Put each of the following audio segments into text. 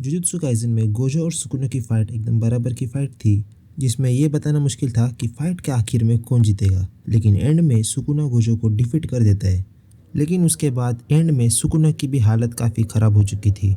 Jujutsu Kaisen में Gojo और Sukuna की फाइट एकदम बराबर की फाइट थी, जिसमें ये बताना मुश्किल था कि फाइट के आखिर में कौन जीतेगा। लेकिन एंड में सुकुना गोजो को डिफीट कर देता है। लेकिन उसके बाद एंड में सुकुना की भी हालत काफ़ी ख़राब हो चुकी थी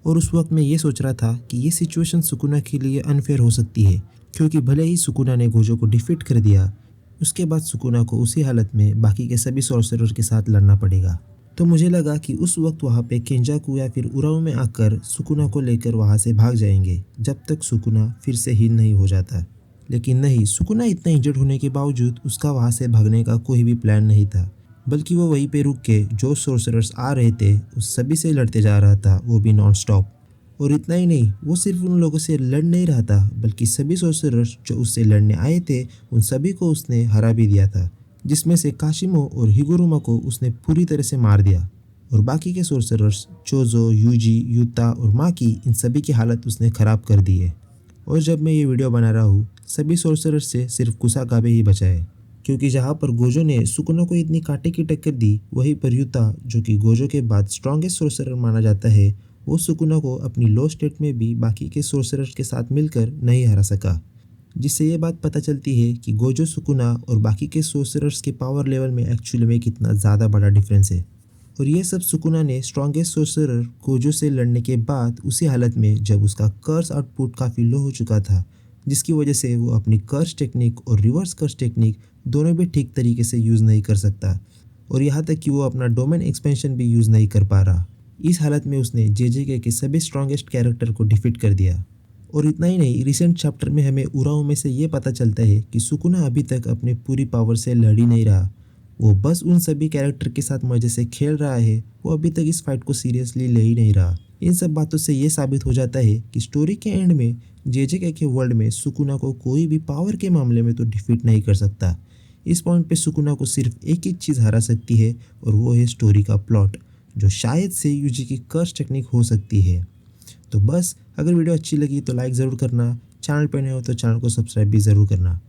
और उस वक्त मैं ये सोच रहा था कि ये सिचुएशन सुकुना के लिए अनफेयर हो सकती है, क्योंकि भले ही सुकुना ने गोजो को डिफीट कर दिया, उसके बाद सुकुना को उसी हालत में बाकी के सभी सॉर्सरर के साथ लड़ना पड़ेगा। तो मुझे लगा कि उस वक्त वहाँ पे केंजाकू या फिर उराओ में आकर सुकुना को लेकर वहाँ से भाग जाएंगे जब तक सुकुना फिर से हील नहीं हो जाता। लेकिन नहीं, सुकुना इतना इंजर्ड होने के बावजूद उसका वहाँ से भागने का कोई भी प्लान नहीं था, बल्कि वो वहीं पे रुक के जो सोर्सरर्स आ रहे थे उस सभी से लड़ते जा रहा था, वो भी नॉन स्टॉप। और इतना ही नहीं, वो सिर्फ उन लोगों से लड़ नहीं रहा था, बल्कि सभी सोर्सरर्स जो उससे लड़ने आए थे उन सभी को उसने हरा भी दिया था, जिसमें से काशिमो और हिगुरुमा को उसने पूरी तरह से मार दिया। और बाकी के सोर्सरर्स चोजो, यूजी, यूता और माकी, इन सभी की हालत उसने ख़राब कर दी है। और जब मैं ये वीडियो बना रहा हूँ, सभी सोर्सरर्स से सिर्फ कुसाकाबे ही बचा है, क्योंकि जहाँ पर गोजो ने सुकुना को इतनी कांटे की टक्कर दी, वहीं पर यूता, जो कि गोजो के बाद स्ट्रॉन्गेस्ट सोर्सरर माना जाता है, वो सुकुना को अपनी लो स्टेट में भी बाकी के सोर्सरर्स के साथ मिलकर नहीं हरा सका। जिससे ये बात पता चलती है कि गोजो, सुकुना और बाकी के सोर्सरर्स के पावर लेवल में एक्चुअली में कितना ज़्यादा बड़ा डिफरेंस है। और ये सब सुकुना ने स्ट्रॉन्गेस्ट सोर्सरर गोजो से लड़ने के बाद उसी हालत में, जब उसका कर्स आउटपुट काफ़ी लो हो चुका था, जिसकी वजह से वो अपनी कर्स टेक्निक और रिवर्स कर्स टेक्निक दोनों भी ठीक तरीके से यूज़ नहीं कर सकता, और यहाँ तक कि वो अपना डोमेन एक्सपेंशन भी यूज़ नहीं कर पा रहा। इस हालत में उसने जेजेके के सभी स्ट्रॉन्गेस्ट कैरेक्टर को डिफीट कर दिया। और इतना ही नहीं, रिसेंट चैप्टर में हमें उराओ में से ये पता चलता है कि सुकुना अभी तक अपने पूरी पावर से लड़ ही नहीं रहा, वो बस उन सभी कैरेक्टर के साथ मजे से खेल रहा है, वो अभी तक इस फाइट को सीरियसली ले ही नहीं रहा। इन सब बातों से ये साबित हो जाता है कि स्टोरी के एंड में जेजेके के वर्ल्ड में सुकुना को कोई भी पावर के मामले में तो डिफीट नहीं कर सकता। इस पॉइंट पे सुकुना को सिर्फ एक ही चीज़ हरा सकती है, और वो है स्टोरी का प्लॉट, जो शायद से यूजी की कर्स टेक्निक हो सकती है। तो बस, अगर वीडियो अच्छी लगी तो लाइक ज़रूर करना, चैनल पर नए हो तो चैनल को सब्सक्राइब भी ज़रूर करना।